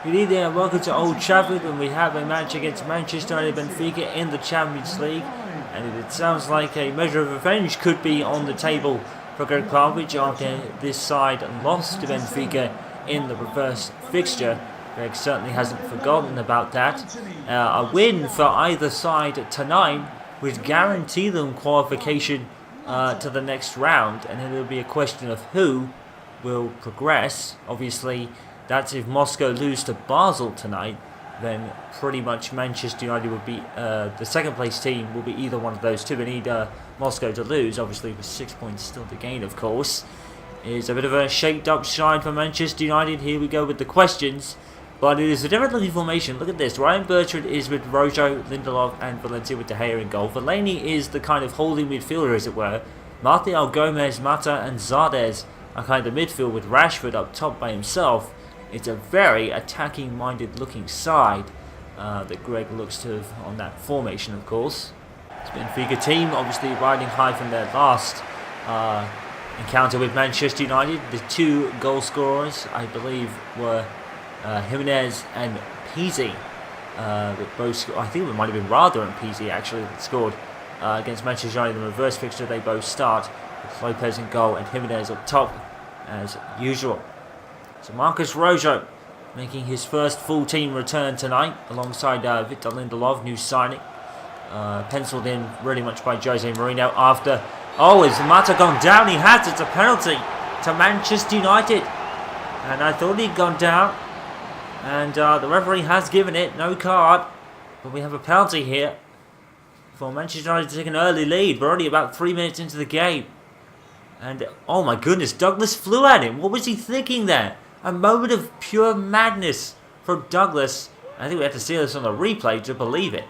Good evening and welcome to Old Trafford, and we have a match against Manchester United Benfica in the Champions League, and it sounds like a measure of revenge could be on the table for Gregg Popovich after this side lost to Benfica in the reverse fixture. Gregg certainly hasn't forgotten about that. A win for either side tonight would guarantee them qualification to the next round, and then it'll be a question of who will progress. Obviously, that's if Moscow lose to Basel tonight, then pretty much Manchester United would be the second place team will be either one of those two. We need Moscow to lose, obviously with 6 points still to gain, of course. It's a bit of a shaped up side for Manchester United. Here we go with the questions. But it is a different looking formation. Look at this. Ryan Bertrand is with Rojo, Lindelof and Valencia with De Gea in goal. Fellaini is the kind of holding midfielder, as it were. Martial, Gomez, Mata and Zardes are kind of midfield with Rashford up top by himself. It's a very attacking-minded looking side that Gregg looks to have on that formation, of course. It's Benfica team, obviously riding high from their last encounter with Manchester United. The two goal scorers, I believe, were Jimenez and Pizzi. I think it might have been Rada and Pizzi actually that scored against Manchester United in the reverse fixture. They both start with Lopez in goal and Jimenez up top as usual. So Marcus Rojo making his first full team return tonight alongside Victor Lindelof, new signing. Penciled in really much by Jose Mourinho after... Oh, is Mata gone down? He has. It's a penalty to Manchester United. And I thought he'd gone down. And the referee has given it. No card. But we have a penalty here for Manchester United to take an early lead. We're only about 3 minutes into the game. And oh my goodness, Douglas flew at him. What was he thinking there? A moment of pure madness from Douglas. I think we have to see this on the replay to believe it.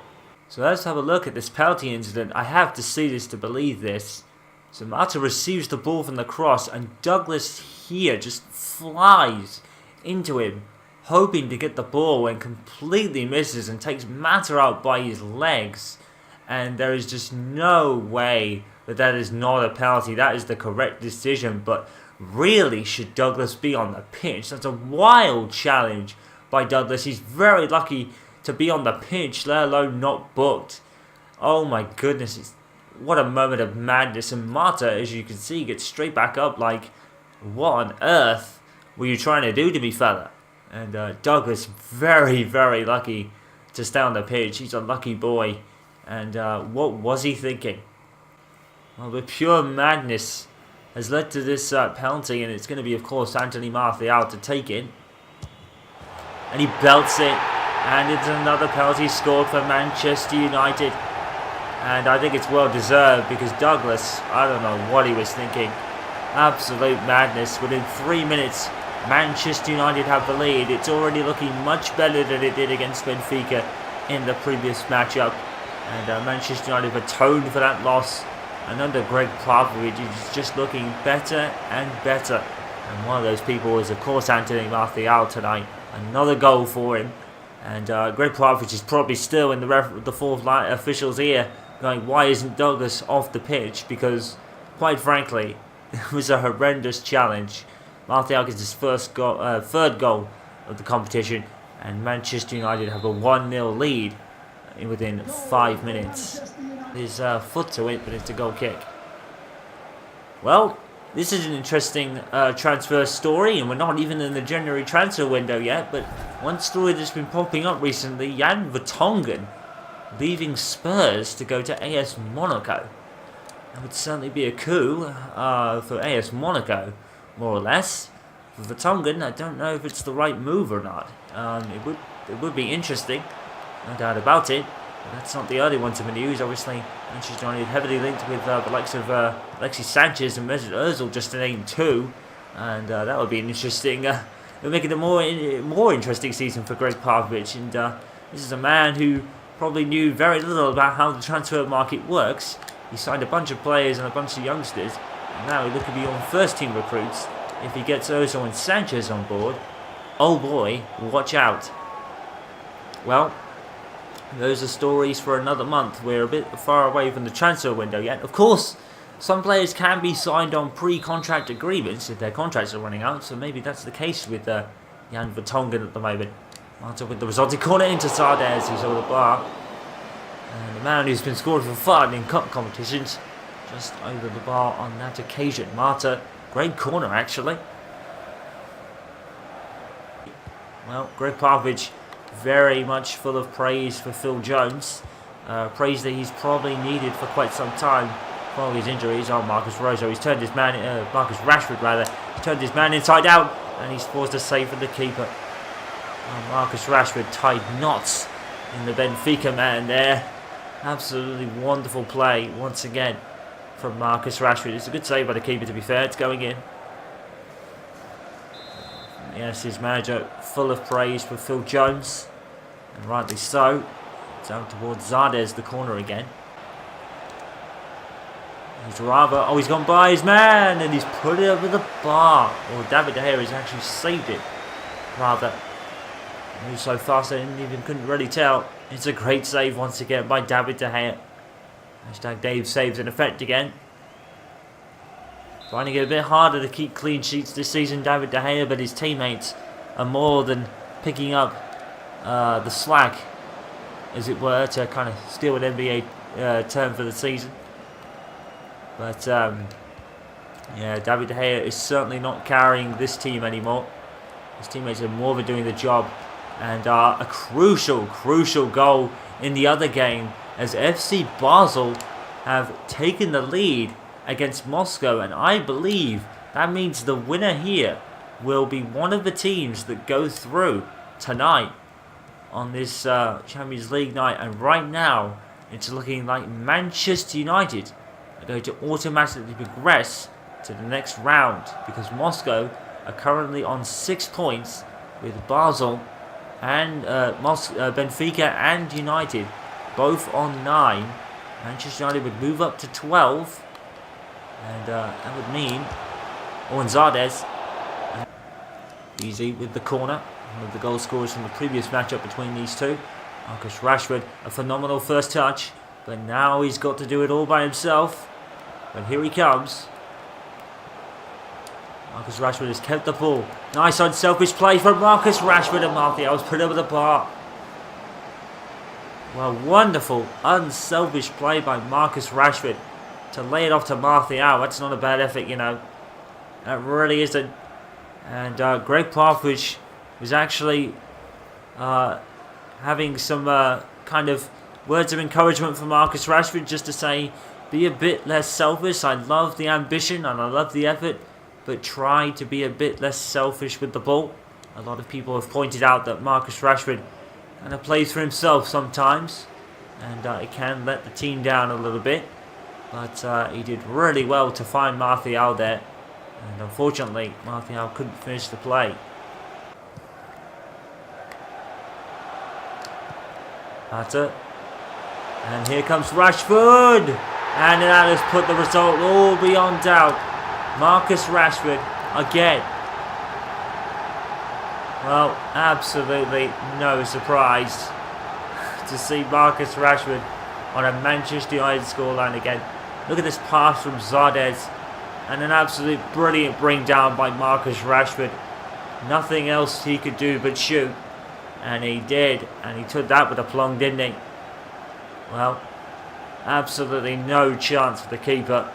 So let's have a look at this penalty incident. I have to see this to believe this. So Mata receives the ball from the cross and Douglas here just flies into him, hoping to get the ball and completely misses and takes Mata out by his legs. And there is just no way that is not a penalty. That is the correct decision, but really should Douglas be on the pitch? That's a wild challenge by Douglas. He's very lucky to be on the pitch, let alone not booked. Oh my goodness, what a moment of madness. And Mata, as you can see, gets straight back up like, what on earth were you trying to do to me, fella? And Douglas, very, very lucky to stay on the pitch. He's a lucky boy. And what was he thinking? Well, the pure madness has led to this penalty, and it's going to be, of course, Anthony Martial to take it. And he belts it, and it's another penalty scored for Manchester United. And I think it's well deserved because Douglas, I don't know what he was thinking. Absolute madness. Within 3 minutes, Manchester United have the lead. It's already looking much better than it did against Benfica in the previous matchup. And Manchester United have atoned for that loss. And under Gregg Popovich, he's just looking better and better. And one of those people is, of course, Anthony Martial tonight. Another goal for him. And Gregg Popovich is probably still in the fourth line official's ear going, why isn't Douglas off the pitch? Because, quite frankly, it was a horrendous challenge. Martial gets his third goal of the competition. And Manchester United have a 1-0 lead within 5 minutes. His foot to it, but it's a goal kick. Well, this is an interesting transfer story, and we're not even in the January transfer window yet, but one story that's been popping up recently, Jan Vertonghen leaving Spurs to go to AS Monaco. That would certainly be a coup for AS Monaco, more or less. For Vertonghen, I don't know if it's the right move or not. It would be interesting, no doubt about it. But that's not the only one to be news. Obviously, Manchester United heavily linked with the likes of Alexis Sanchez and Mesut Ozil, just to name two. And that would be an interesting... it would make it a more interesting season for Gregg Popovich. And this is a man who probably knew very little about how the transfer market works. He signed a bunch of players and a bunch of youngsters. And now he's looking beyond first-team recruits. If he gets Ozil and Sanchez on board, oh boy, watch out. Well, those are stories for another month. We're a bit far away from the transfer window yet. Of course, some players can be signed on pre-contract agreements if their contracts are running out, so maybe that's the case with Jan Vertonghen at the moment. Marta with the resulting corner into Zardes, who's over the bar. And the man who's been scoring for fun in cup competitions, just over the bar on that occasion. Marta, great corner actually. Well, Gregg Popovich very much full of praise for Phil Jones. Praise that he's probably needed for quite some time following his injuries. Oh, Marcus Rashford rather. He's turned his man inside out and he's forced a save for the keeper. Oh, Marcus Rashford tied knots in the Benfica man there. Absolutely wonderful play once again from Marcus Rashford. It's a good save by the keeper, to be fair. It's going in. Yes, his manager full of praise for Phil Jones, and rightly so. Down towards Zardes, the corner again. He's gone by his man, and he's put it over the bar. Or David De Gea has actually saved it, rather. He moved so fast I couldn't really tell. It's a great save once again by David De Gea. Hashtag Dave saves in effect again. Finding it a bit harder to keep clean sheets this season, David De Gea, but his teammates are more than picking up the slack, as it were, to kind of steal an NBA term for the season. But yeah, David De Gea is certainly not carrying this team anymore. His teammates are more than doing the job, and a crucial goal in the other game as FC Basel have taken the lead against Moscow, and I believe that means the winner here will be one of the teams that go through tonight on this Champions League night. And right now it's looking like Manchester United are going to automatically progress to the next round, because Moscow are currently on 6 points, with Basel and Benfica and United both on 9. Manchester United would move up to 12. And that would mean Owen Zardes, easy with the corner, one of the goal scorers from the previous matchup between these two. Marcus Rashford, a phenomenal first touch, but now he's got to do it all by himself. But here he comes. Marcus Rashford has kept the ball. Nice unselfish play from Marcus Rashford, and Martial's put over the bar. Well, wonderful unselfish play by Marcus Rashford to lay it off to Martial. That's not a bad effort, you know. That really isn't. And Gregg Popovich was actually having some kind of words of encouragement for Marcus Rashford, just to say, be a bit less selfish. I love the ambition and I love the effort, but try to be a bit less selfish with the ball. A lot of people have pointed out that Marcus Rashford kind of plays for himself sometimes, and it can let the team down a little bit. But he did really well to find Martial there. And unfortunately, Martial couldn't finish the play. And here comes Rashford. And that has put the result all beyond doubt. Marcus Rashford again. Well, absolutely no surprise to see Marcus Rashford on a Manchester United scoreline again. Look at this pass from Zardes, and an absolute brilliant bring down by Marcus Rashford. Nothing else he could do but shoot, and he did, and he took that with aplomb, didn't he? Well, absolutely no chance for the keeper,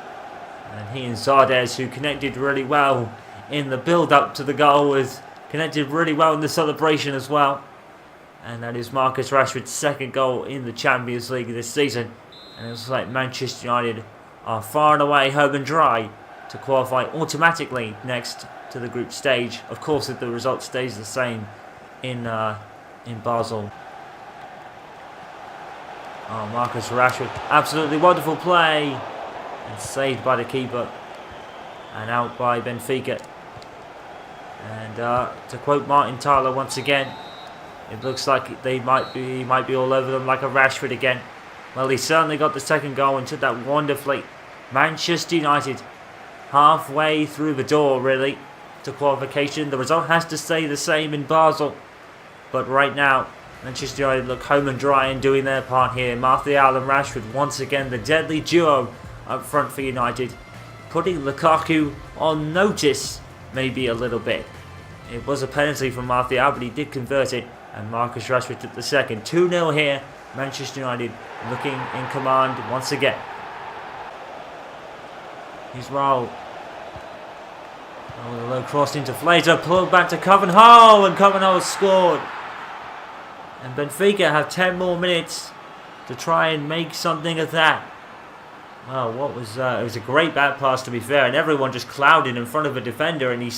and he and Zardes, who connected really well in the build-up to the goal, was connected really well in the celebration as well. And that is Marcus Rashford's second goal in the Champions League this season. And it looks like Manchester United are far and away home and dry to qualify automatically next to the group stage. Of course, if the result stays the same in Basel. Oh, Marcus Rashford, absolutely wonderful play, and saved by the keeper, and out by Benfica. And to quote Martin Tyler once again, it looks like he might be all over them like a Rashford again. Well, he certainly got the second goal and took that wonderfully. Manchester United halfway through the door, really, to qualification. The result has to stay the same in Basel, but right now Manchester United look home and dry in doing their part here. Martial and Rashford once again, the deadly duo up front for United, putting Lukaku on notice maybe a little bit. It was a penalty from Martial, but he did convert it, and Marcus Rashford took the second. 2-0 here. Manchester United looking in command once again. Here's Raul. Oh, the low cross into Flater, pulled back to Covenhall, and Covenhall scored. And Benfica have 10 more minutes to try and make something of that. Well, what was it was a great back pass, to be fair, and everyone just clouded in front of a defender, and he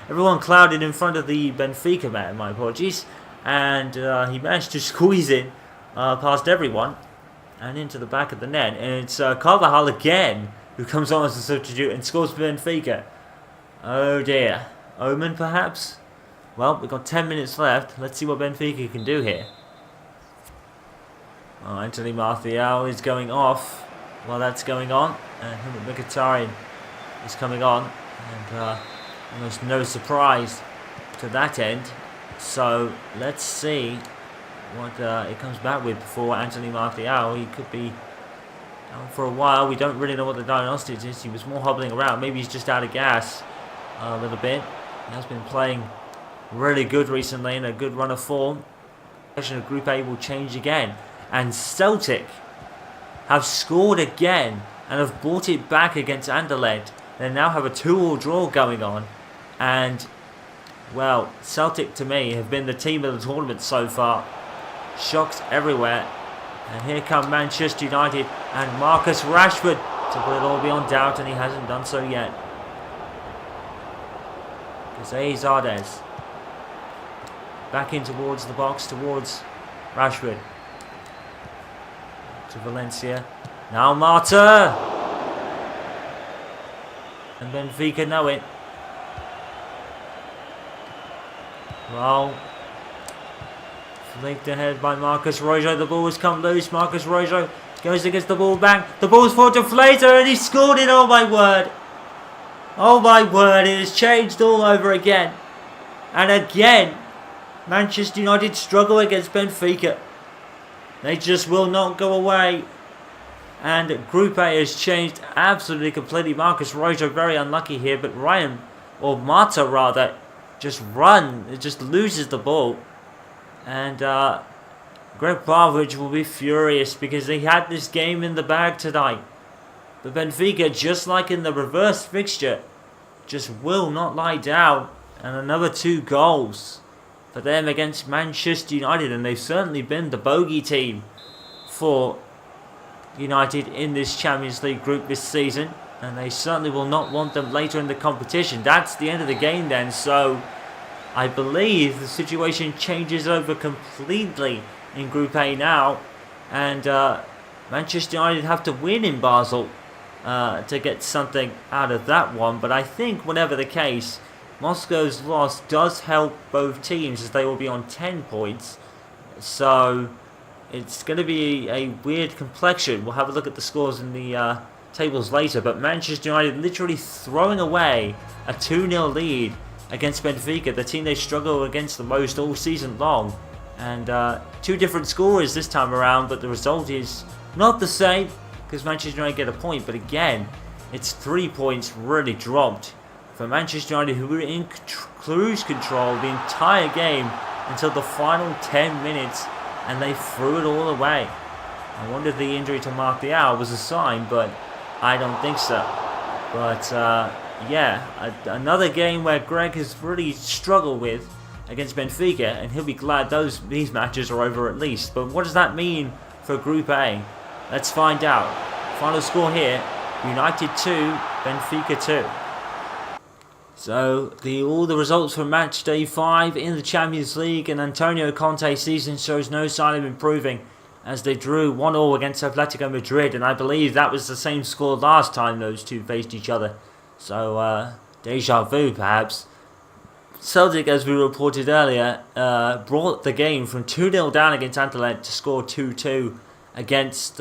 everyone clouded in front of the Benfica man. My apologies, and he managed to squeeze in past everyone and into the back of the net, and it's Carvajal again who comes on as a substitute and scores for Benfica. Oh dear, omen perhaps. Well, we've got 10 minutes left. Let's see what Benfica can do here. Oh, Anthony Martial is going off while that's going on. And Mkhitaryan is coming on. And almost no surprise to that end. So, let's see what it comes back with before Anthony Martial. He could be down for a while. We don't really know what the diagnosis is. He was more hobbling around. Maybe he's just out of gas a little bit. He has been playing really good recently in a good run of form. The Group A will change again. And Celtic have scored again and have brought it back against Anderlecht. They now have a 2-2 draw going on. And, well, Celtic to me have been the team of the tournament so far. Shocks everywhere. And here come Manchester United and Marcus Rashford to put it all beyond doubt, and he hasn't done so yet. Jose Zardes back in towards the box, towards Rashford. To Valencia. Now Marta! And Benfica know it. Well, flicked ahead by Marcus Rojo. The ball has come loose. Marcus Rojo goes against the ball back. The ball's forward to Flater, and he scored it. Oh my word. Oh my word. It has changed all over again. And again, Manchester United struggle against Benfica. They just will not go away. And Group A has changed absolutely completely. Marcus Rojo very unlucky here, but Marta rather, just loses the ball. And Gregg Popovich will be furious because he had this game in the bag tonight. But Benfica, just like in the reverse fixture, just will not lie down. And another 2 goals for them against Manchester United, and they've certainly been the bogey team for United in this Champions League group this season, and they certainly will not want them later in the competition. That's the end of the game then, so I believe the situation changes over completely in Group A now, and Manchester United have to win in Basel to get something out of that one, but I think whatever the case, Moscow's loss does help both teams as they will be on 10 points. So it's going to be a weird complexion. We'll have a look at the scores in the tables later. But Manchester United literally throwing away a 2-0 lead against Benfica, the team they struggle against the most all season long. And 2 different scorers this time around, but the result is not the same because Manchester United get a point. But again, it's 3 points really dropped for Manchester United, who were in cruise control the entire game until the final 10 minutes, and they threw it all away. I wonder if the injury to Martial was a sign, but I don't think so. But yeah, another game where Gregg has really struggled with against Benfica, and he'll be glad these matches are over at least. But what does that mean for Group A? Let's find out. Final score here, United 2, Benfica 2. So, all the results from match day 5 in the Champions League, and Antonio Conte's season shows no sign of improving as they drew 1-1 against Atletico Madrid, and I believe that was the same score last time those two faced each other. So, deja vu perhaps. Celtic, as we reported earlier, brought the game from 2-0 down against Anderlecht to score 2-2 against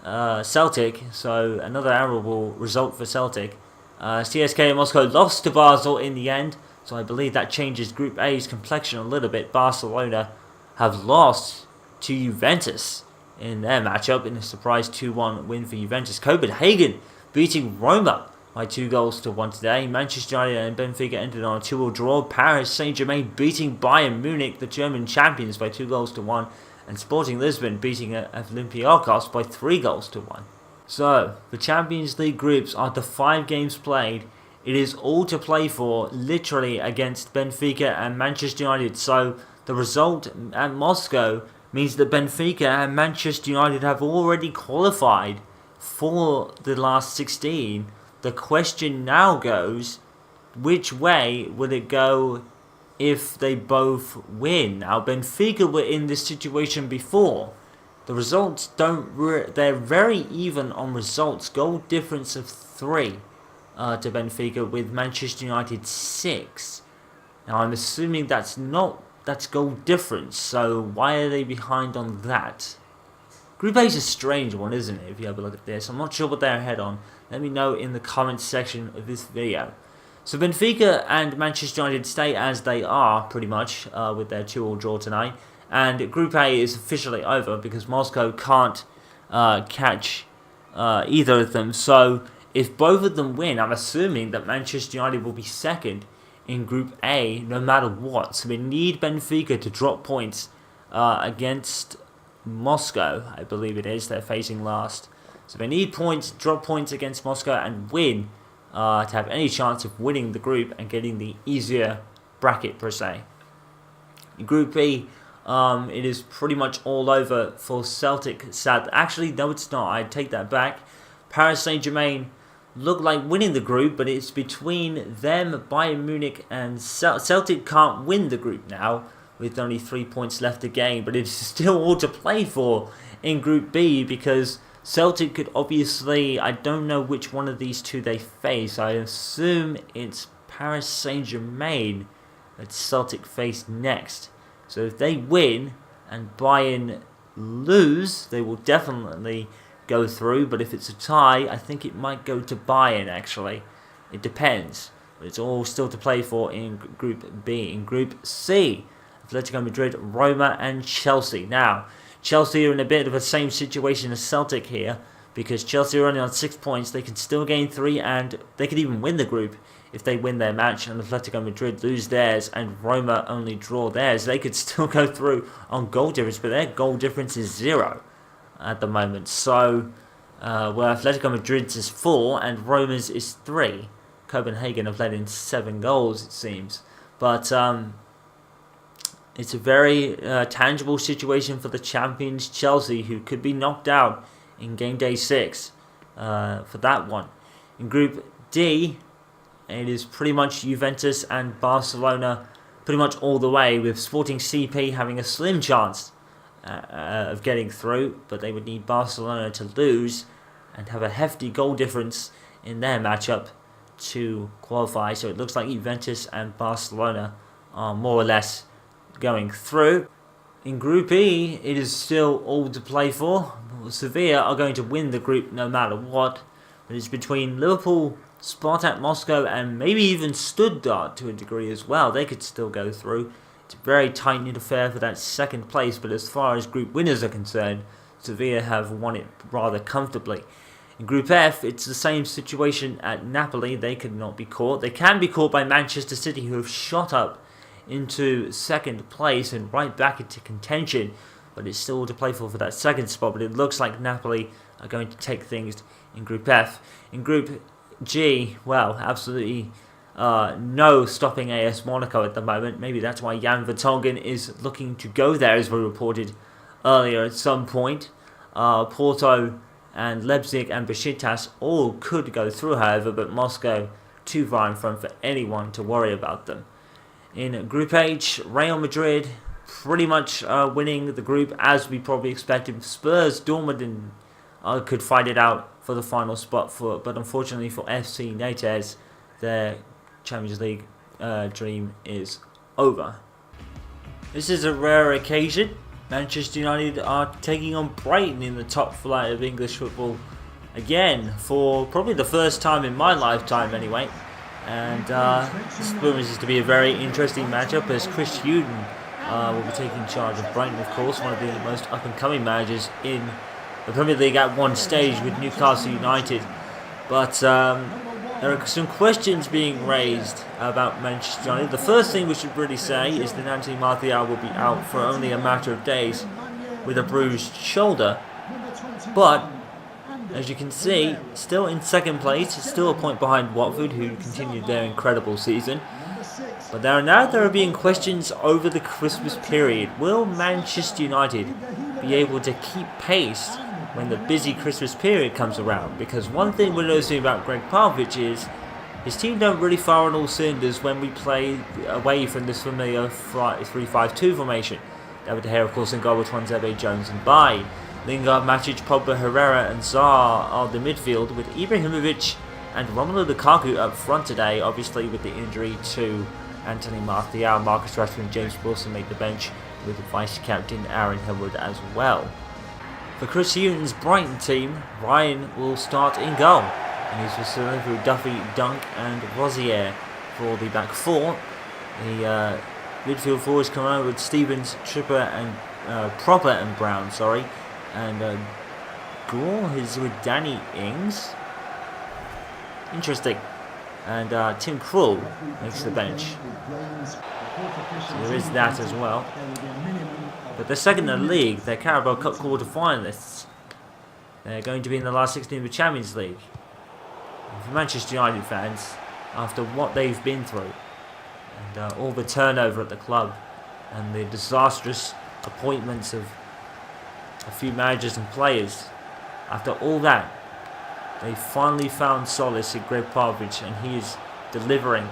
Celtic, so another admirable result for Celtic. CSKA Moscow lost to Basel in the end, so I believe that changes Group A's complexion a little bit. Barcelona have lost to Juventus in their matchup in a surprise 2-1 win for Juventus. Copenhagen beating Roma by 2-1 today. Manchester United and Benfica ended on a 2-2 draw. Paris Saint-Germain beating Bayern Munich, the German champions, by 2-1. And Sporting Lisbon beating Olympiacos by 3-1. So, the Champions League groups, after 5 games played, it is all to play for, literally, against Benfica and Manchester United. So, the result at Moscow means that Benfica and Manchester United have already qualified for the last 16. The question now goes, which way will it go if they both win? Now, Benfica were in this situation before. The results they're very even on results. Goal difference of 3 to Benfica, with Manchester United 6. Now, I'm assuming that's goal difference, so why are they behind on that? Group A is a strange one, isn't it, if you have a look at this? I'm not sure what they're ahead on. Let me know in the comments section of this video. So Benfica and Manchester United stay as they are, pretty much, with their 2-2 draw tonight. And Group A is officially over because Moscow can't catch either of them. So if both of them win, I'm assuming that Manchester United will be second in Group A no matter what. So we need Benfica to drop points against Moscow, I believe it is. They're facing last. So they need points, drop points against Moscow and win to have any chance of winning the group and getting the easier bracket per se. In Group B, it is pretty much all over for Celtic. Actually, no, it's not. I take that back. Paris Saint-Germain look like winning the group, but it's between them, Bayern Munich, and Celtic can't win the group now, with only 3 points left to gain, but it's still all to play for in Group B, because Celtic could obviously, I don't know which one of these two they face. I assume it's Paris Saint-Germain that Celtic face next. So if they win and Bayern lose, they will definitely go through. But if it's a tie, I think it might go to Bayern, actually. It depends. But it's all still to play for in Group B. In Group C, Atletico Madrid, Roma and Chelsea. Now, Chelsea are in a bit of the same situation as Celtic here, because Chelsea are only on 6 points. They can still gain 3, and they could even win the group if they win their match and Atletico Madrid lose theirs and Roma only draw theirs. They could still go through on goal difference, but their goal difference is 0 at the moment. So, where Atletico Madrid's is 4 and Roma's is 3. Copenhagen have let in 7 goals, it seems. But it's a very tangible situation for the champions Chelsea, who could be knocked out in game day 6 for that one. In Group D, it is pretty much Juventus and Barcelona pretty much all the way, with Sporting CP having a slim chance of getting through, but they would need Barcelona to lose and have a hefty goal difference in their matchup to qualify. So it looks like Juventus and Barcelona are more or less going through. In Group E, it is still all to play for. Sevilla are going to win the group no matter what, but it's between Liverpool, Spartak Moscow and maybe even Stuttgart to a degree as well. They could still go through. It's a very tight-knit affair for that second place, but as far as group winners are concerned, Sevilla have won it rather comfortably. In Group F, it's the same situation at Napoli. They could not be caught. They can be caught by Manchester City, who have shot up into second place and right back into contention, but it's still to play for that second spot. But it looks like Napoli are going to take things in Group F. In Group G, well, absolutely no stopping AS Monaco at the moment. Maybe that's why Jan Vertonghen is looking to go there, as we reported earlier at some point. Porto and Leipzig and Besiktas all could go through, however, but Moscow too far in front for anyone to worry about them. In Group H, Real Madrid pretty much winning the group as we probably expected. Spurs, Dortmund could fight it out for the final spot, but unfortunately for FC Nantes, their Champions League dream is over. This is a rare occasion. Manchester United are taking on Brighton in the top flight of English football again, for probably the first time in my lifetime anyway. And this promises to be a very interesting matchup, as Chris Hughton will be taking charge of Brighton, of course, one of the most up-and-coming managers in the Premier League at one stage with Newcastle United. But there are some questions being raised about Manchester United. The first thing we should really say is that Anthony Martial will be out for only a matter of days with a bruised shoulder. But, as you can see, still in second place, still a point behind Watford, who continued their incredible season. But there are being questions over the Christmas period. Will Manchester United be able to keep pace when the busy Christmas period comes around? Because one thing we're noticing about Gregg Popovich is his team don't really fire on all cylinders when we play away from this familiar 3-5-2 formation. David De Gea, of course, in goal with Tuanzebe, Jones and Bailly. Lingard, Matic, Pogba, Herrera and Zaha are the midfield, with Ibrahimovic and Romelu Lukaku up front today, obviously with the injury to Anthony Martial. Marcus Rashford and James Wilson make the bench, with vice-captain Aaron Hillwood as well. For Chris Hughton's Brighton team, Ryan will start in goal, and he's reserved through Duffy, Dunk and Rosier for the back four. The midfield forwards come out with Stevens, Tripper and Proper and Brown, and Gore is with Danny Ings. Interesting. And Tim Krul makes the bench. So there is that as well. But they're second in the league. They're Carabao Cup quarter-finalists. They're going to be in the last 16 of the Champions League. And for Manchester United fans, after what they've been through, and all the turnover at the club, and the disastrous appointments of a few managers and players, after all that, they finally found solace in Gregg Popovich, and he is delivering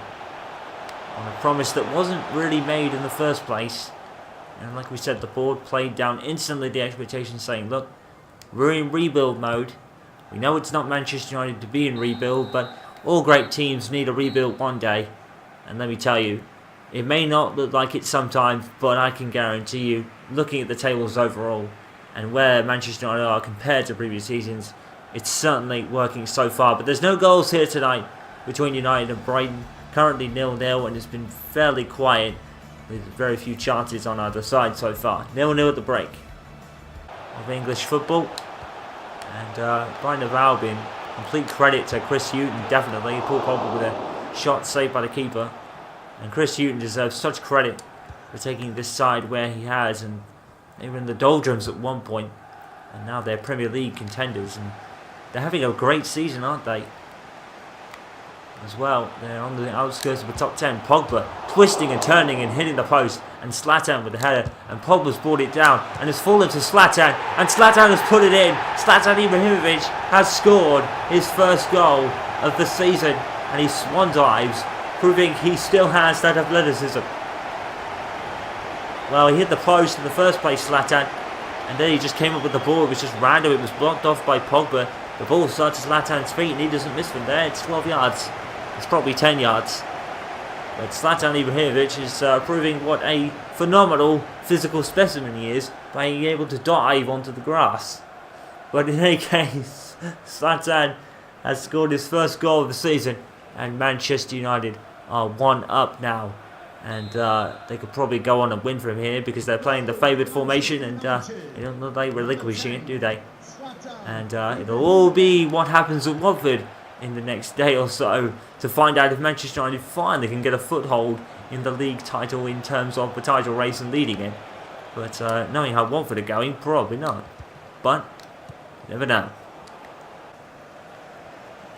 on a promise that wasn't really made in the first place. And like we said, the board played down instantly the expectations, saying, look, we're in rebuild mode. We know it's not Manchester United to be in rebuild, but all great teams need a rebuild one day. And let me tell you, it may not look like it sometimes, but I can guarantee you, looking at the tables overall, and where Manchester United are compared to previous seasons, it's certainly working so far. But there's no goals here tonight between United and Brighton. Currently 0-0, and it's been fairly quiet with very few chances on either side so far. 0-0 at the break of English football. And Brighton of Albion, complete credit to Chris Hughton, definitely. Paul Pogba with a shot saved by the keeper. And Chris Hughton deserves such credit for taking this side where he has, and they were in the doldrums at one point, and now they're Premier League contenders, and they're having a great season, aren't they? As well, they're on the outskirts of the top 10. Pogba twisting and turning and hitting the post, and Zlatan with the header, and Pogba's brought it down, and it's fallen to Zlatan, and Zlatan has put it in. Zlatan Ibrahimovic has scored his first goal of the season, and he swan dives, proving he still has that athleticism. Well, he hit the post in the first place, Zlatan, and then he just came up with the ball. It was just random. It was blocked off by Pogba. The ball starts to Zlatan's feet, and he doesn't miss from there. It's 12 yards. It's probably 10 yards. But Zlatan Ibrahimovic is proving what a phenomenal physical specimen he is by being able to dive onto the grass. But in any case, Zlatan has scored his first goal of the season, and Manchester United are 1 up now. And they could probably go on and win from here because they're playing the favoured formation, and they don't look like relinquishing it, do they? And it'll all be what happens at Watford in the next day or so to find out if Manchester United finally can get a foothold in the league title in terms of the title race and leading it. But knowing how Watford are going, probably not. But never know.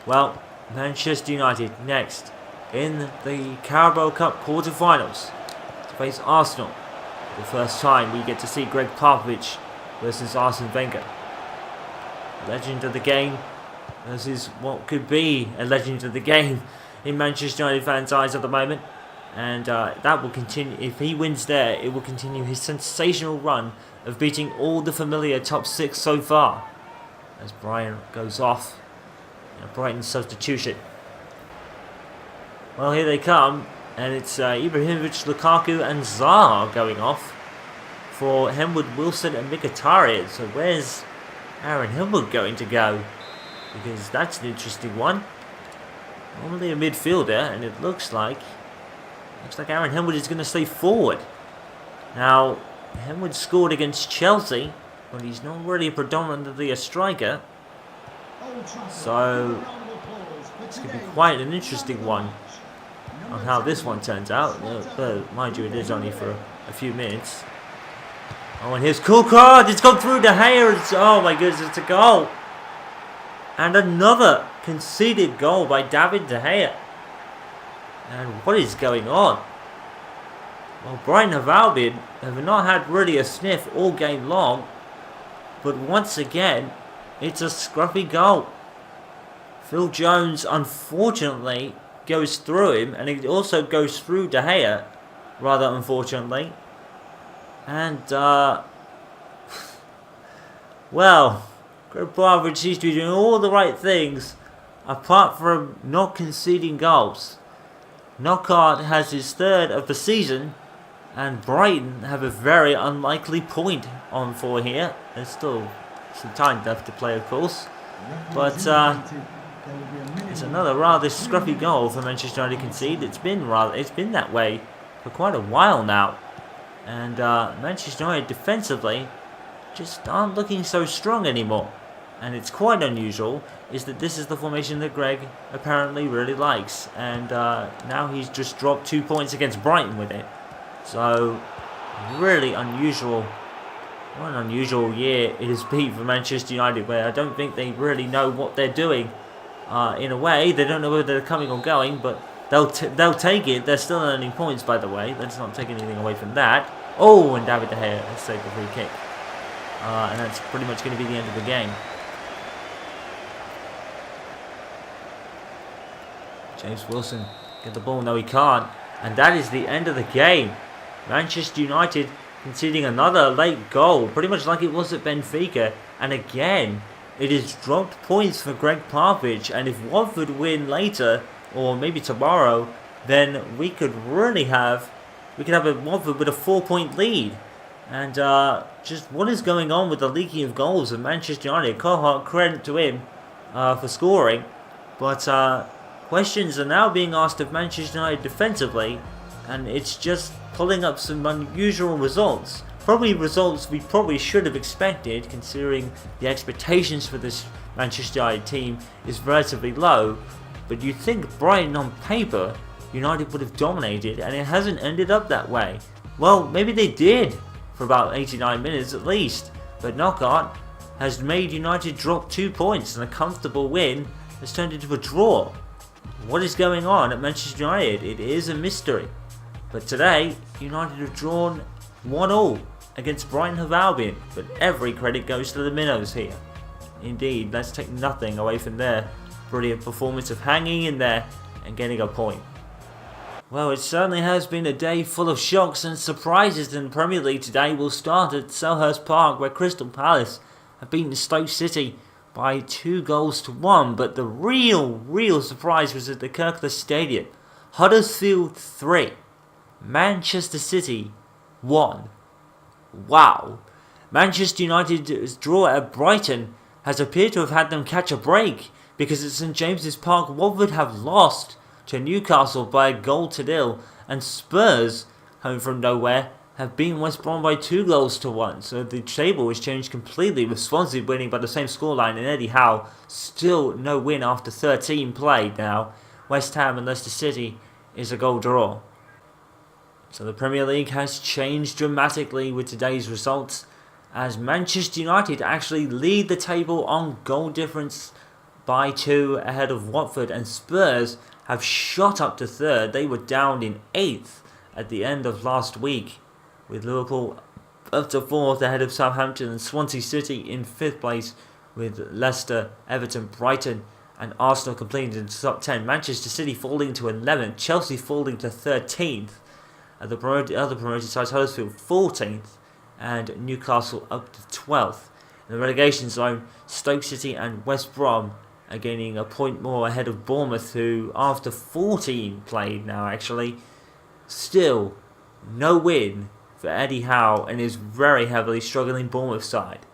Well, Manchester United next in the Carabao Cup quarter-finals to face Arsenal. For the first time we get to see Gregg Popovich versus Arsene Wenger. Legend of the game versus what could be a legend of the game in Manchester United fans' eyes at the moment. And that will continue. If he wins there, it will continue his sensational run of beating all the familiar top 6 so far. As Brian goes off in a Brighton substitution. Well, here they come, and it's Ibrahimovic, Lukaku and Zaha going off for Henwood, Wilson and Mkhitaryan. So where's Aaron Hillwood going to go? Because that's an interesting one. Normally a midfielder, and it looks like Aaron Hillwood is going to stay forward. Now, Henwood scored against Chelsea, but he's not really predominantly a striker. So It's going to be quite an interesting one on how this one turns out. But mind you, it is only for a few minutes. Oh, and here's cool card. It's gone through De Gea. Oh my goodness, it's a goal. And another conceded goal by David De Gea. And what is going on? Well, Brighton of Albion have not had really a sniff all game long. But once again, it's a scruffy goal. Phil Jones, unfortunately, goes through him. And it also goes through De Gea, rather unfortunately. And, well, Gregg Popovich seems to be doing all the right things, apart from not conceding goals. Knockaert has his third of the season, and Brighton have a very unlikely point on for here. There's still some time left to play, of course. But it's another rather scruffy goal for Manchester United concede. It's been that way for quite a while now. And Manchester United defensively just aren't looking so strong anymore. And it's quite unusual is that this is the formation that Gregg apparently really likes. And now he's just dropped 2 points against Brighton with it. So, really unusual. What an unusual year it has been for Manchester United, where I don't think they really know what they're doing. In a way, they don't know whether they're coming or going, but they'll take it. They're still earning points, by the way. Let's not take anything away from that. Oh, and David De Gea has saved the free kick. And that's pretty much going to be the end of the game. James Wilson get the ball. No, he can't. And that is the end of the game. Manchester United conceding another late goal, pretty much like it was at Benfica. And again, it has dropped points for Gregg Popovich. And if Watford win later, or maybe tomorrow, then we could have a Watford with a 4-point lead. And just what is going on with the leaking of goals of Manchester United? Carhart, credit to him for scoring. But questions are now being asked of Manchester United defensively. And it's just pulling up some unusual results. Probably results we probably should have expected, considering the expectations for this Manchester United team is relatively low. But you'd think Brighton on paper, United would have dominated, and it hasn't ended up that way. Well, maybe they did for about 89 minutes at least. But Knockaert has made United drop 2 points, and a comfortable win has turned into a draw. What is going on at Manchester United? It is a mystery. But today, United have drawn 1-1 against Brighton of Albion. But every credit goes to the Minnows here. Indeed, let's take nothing away from their brilliant performance of hanging in there and getting a point. Well, it certainly has been a day full of shocks and surprises in the Premier League. Today will start at Selhurst Park, where Crystal Palace have beaten Stoke City by 2-1. But the real surprise was at the Kirkland Stadium. Huddersfield 3, Manchester City 1. Wow. Manchester United's draw at Brighton has appeared to have had them catch a break, because at St James's Park, Watford have lost to Newcastle by 1-0, and Spurs, home from nowhere, have beaten West Brom by 2-1. So the table has changed completely, with Swansea winning by the same scoreline, and Eddie Howe still no win after 13 played now. West Ham and Leicester City is a goal draw. So the Premier League has changed dramatically with today's results, as Manchester United actually lead the table on goal difference by 2 ahead of Watford, and Spurs have shot up to third. They were down in 8th at the end of last week, with Liverpool up to 4th ahead of Southampton, and Swansea City in 5th place, with Leicester, Everton, Brighton and Arsenal completing into the top 10. Manchester City falling to 11th, Chelsea falling to 13th, and the other promoted sides, Huddersfield 14th, and Newcastle up to 12th. In the relegation zone, Stoke City and West Brom are gaining a point more ahead of Bournemouth, who, after 14 played now actually, still no win for Eddie Howe and his very heavily struggling Bournemouth side.